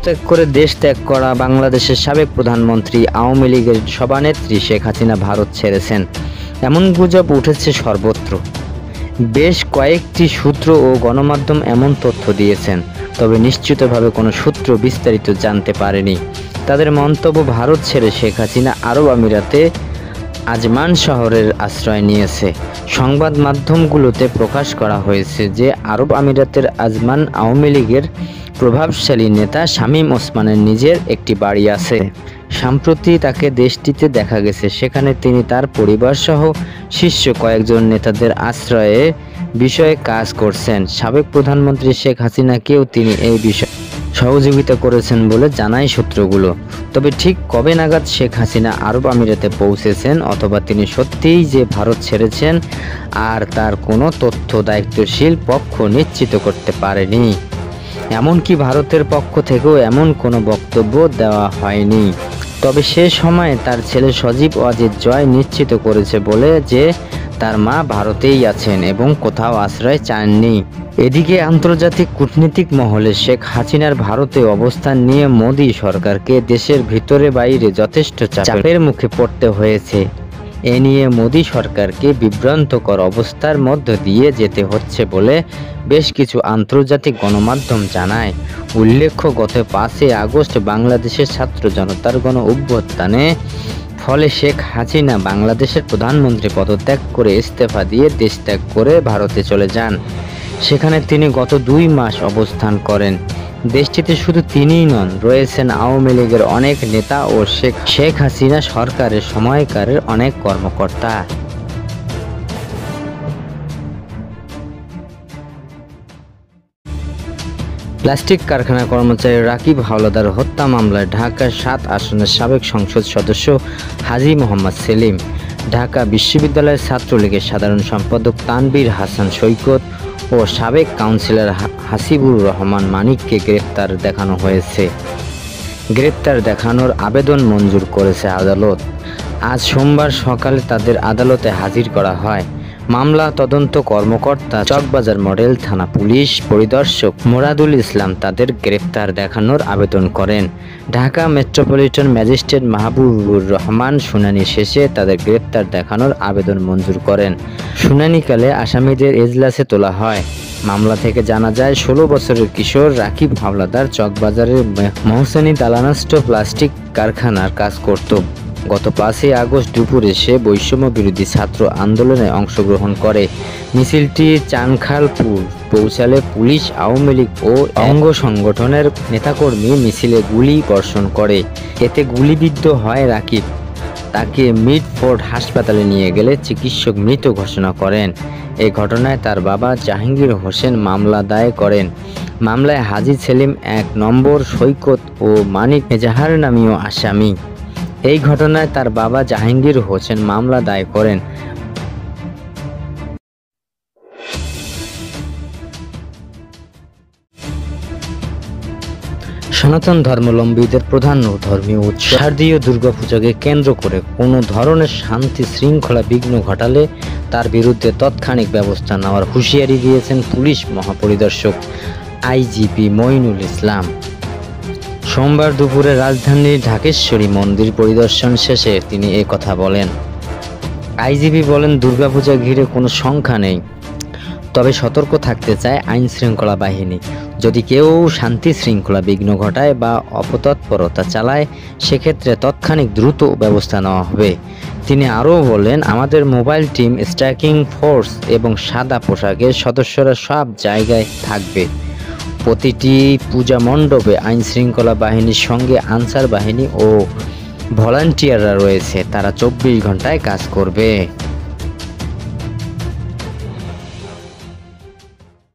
পদত্যাগ করে দেশ ত্যাগ করা বাংলাদেশের সাবেক প্রধানমন্ত্রী আওয়ামী লীগের সভানেত্রী শেখ হাসিনা ভারত ছেড়েছেন এমন গুজব উঠেছে সর্বত্র। বেশ কয়েকটি সূত্র ও গণমাধ্যম এমন তথ্য দিয়েছেন, তবে নিশ্চিতভাবে কোনো সূত্র বিস্তারিত জানতে পারেনি। তাদের মন্তব্য, ভারত ছেড়ে শেখ হাসিনা আরব আমিরাতে আজমান শহরের আশ্রয় নিয়েছে। সংবাদ মাধ্যমগুলোতে প্রকাশ করা হয়েছে যে আরব আমিরাতের আজমান আওয়ামী লীগের প্রভাবশালী নেতা শামীম ওসমানের নিজের একটি বাড়ি আছে। সম্প্রতি তাকে দেশটিতে দেখা গেছে, সেখানে তিনি তার পরিবারসহ শীর্ষ কয়েকজন নেতাদের আশ্রয়ে বিষয়ে কাজ করছেন। সাবেক প্রধানমন্ত্রী শেখ হাসিনাকেও তিনি এই বিষয়ে সহযোগিতা করেছেন বলে জানায় সূত্রগুলো। তবে ঠিক কবে নাগাদ শেখ হাসিনা আরব আমিরাতে পৌঁছেছেন অথবা তিনি সত্যিই যে ভারত ছেড়েছেন আর তার কোনো তথ্য দায়িত্বশীল পক্ষ নিশ্চিত করতে পারেনি। এমনকি ভারতের পক্ষ থেকেও এমন কোনো বক্তব্য দেওয়া হয়নি। তবে সে সময় তার ছেলে সজীব ওয়াজেদ জয় নিশ্চিত করেছে বলে যে তার মা ভারতেই আছেন এবং কোথাও আশ্রয় চাননি। এদিকে আন্তর্জাতিক কূটনীতিক মহলে শেখ হাসিনার ভারতে অবস্থান নিয়ে মোদি সরকারকে দেশের ভিতরে বাইরে যথেষ্ট চাপের মুখে পড়তে হয়েছে। এ নিয়ে মোদি সরকারকে বিভ্রান্তকর অবস্থার মধ্য দিয়ে যেতে হচ্ছে বলে বেশ কিছু আন্তর্জাতিক গণমাধ্যম জানায়। উল্লেখ্য, গত 5 আগস্ট বাংলাদেশের ছাত্র জনতার গণ অভ্যুত্থানে ফলে শেখ হাসিনা বাংলাদেশের প্রধানমন্ত্রী পদত্যাগ করে ইস্তফা দিয়ে দেশ ত্যাগ করে ভারতে চলে যান। সেখানে তিনি গত 2 মাস অবস্থান করেন। দেশটিতে শুধু তিনিই নন, রয়েছেন আওয়ামী লীগের অনেক নেতা ও শেখ হাসিনা সরকারের সময়কারের অনেক কর্মকর্তা। প্লাস্টিক কারখানা কর্মচারী রাকিব হাওলাদার হত্যা মামলায় ঢাকার 7 আসনের সাবেক সংসদ সদস্য হাজী মোহাম্মদ সেলিম, ঢাকা বিশ্ববিদ্যালয়ের ছাত্রলীগের সাধারণ সম্পাদক তানভীর হাসান সৈকত ও সাবেক কাউন্সিলর হাসিবুর রহমান মানিককে গ্রেপ্তার দেখানো হয়েছে। গ্রেপ্তার দেখানোর আবেদন মঞ্জুর করেছে আদালত। আজ সোমবার সকালে তাদের আদালতে হাজির করা হয়। মামলা তদন্ত কর্মকর্তা চকবাজার মডেল থানা পুলিশ পরিদর্শক মোরাদুল ইসলাম তাদের গ্রেপ্তার দেখানোর আবেদন করেন। ঢাকা মেট্রোপলিটন ম্যাজিস্ট্রেট মাহবুবুর রহমান শুনানি শেষে তাদের গ্রেপ্তার দেখানোর আবেদন মঞ্জুর করেন। শুনানিকালে আসামিদের এজলাসে তোলা হয়। মামলা থেকে জানা যায় 16 বছরের কিশোর রাকিব হাওলাদার চকবাজারের মহসেনী দালানস্থ প্লাস্টিক কারখানার কাজ করত। গত 5 আগস্ট দুপুরে সে বৈষম্য বিরোধী ছাত্র আন্দোলনে অংশগ্রহণ করে। মিছিলটি চানখালপুর পৌঁছালে পুলিশ, আওয়ামী লীগ ও অঙ্গ সংগঠনের নেতাকর্মী মিছিলে গুলি বর্ষণ করে। এতে গুলিবিদ্ধ হয় রাকিব। তাকে মিডফোর্ড হাসপাতালে নিয়ে গেলে চিকিৎসক মৃত ঘোষণা করেন। এই ঘটনায় তার বাবা জাহাঙ্গীর হোসেন মামলা দায়ের করেন। মামলায় হাজী সেলিম 1 নম্বর, সৈকত ও মানিক এজাহার নামীয় আসামি। এই ঘটনায় তার বাবা জাহাঙ্গীর হোসেন মামলা দায়ের করেন। সনাতন ধর্মাবলম্বীদের প্রধান ধর্মীয় উৎসব শারদীয় দুর্গাপূজাকে কেন্দ্র করে কোনো ধরনের শান্তি শৃঙ্খলা বিঘ্ন ঘটালে তার বিরুদ্ধে তাৎক্ষণিক ব্যবস্থা নেওয়ার হুঁশিয়ারি দিয়েছেন পুলিশ মহাপরিদর্শক আইজিপি মঈনুল ইসলাম। সোমবার দুপুরে রাজধানীর ঢাকেশ্বরী মন্দির পরিদর্শন শেষে তিনি এই কথা বলেন। আইজিপি বলেন, দুর্গাপূজা ঘিরে কোনো সংখ্যা নেই, তবে সতর্ক থাকতে চায় আইন শৃঙ্খলা বাহিনী। যদি কেউ শান্তি শৃঙ্খলা বিঘ্ন ঘটায় বা অপতৎপরতা চালায়, সেক্ষেত্রে তাৎক্ষণিক দ্রুত ব্যবস্থা নেওয়া হবে। তিনি আরও বলেন, আমাদের মোবাইল টিম, স্ট্রাইকিং ফোর্স এবং সাদা পোশাকের সদস্যরা সব জায়গায় থাকবে। প্রতিটি পূজা মণ্ডপে আইন শৃঙ্খলা বাহিনীর সঙ্গে আনসার বাহিনী ও ভলান্টিয়াররা রয়েছে, তারা 24 ঘন্টায় কাজ করবে।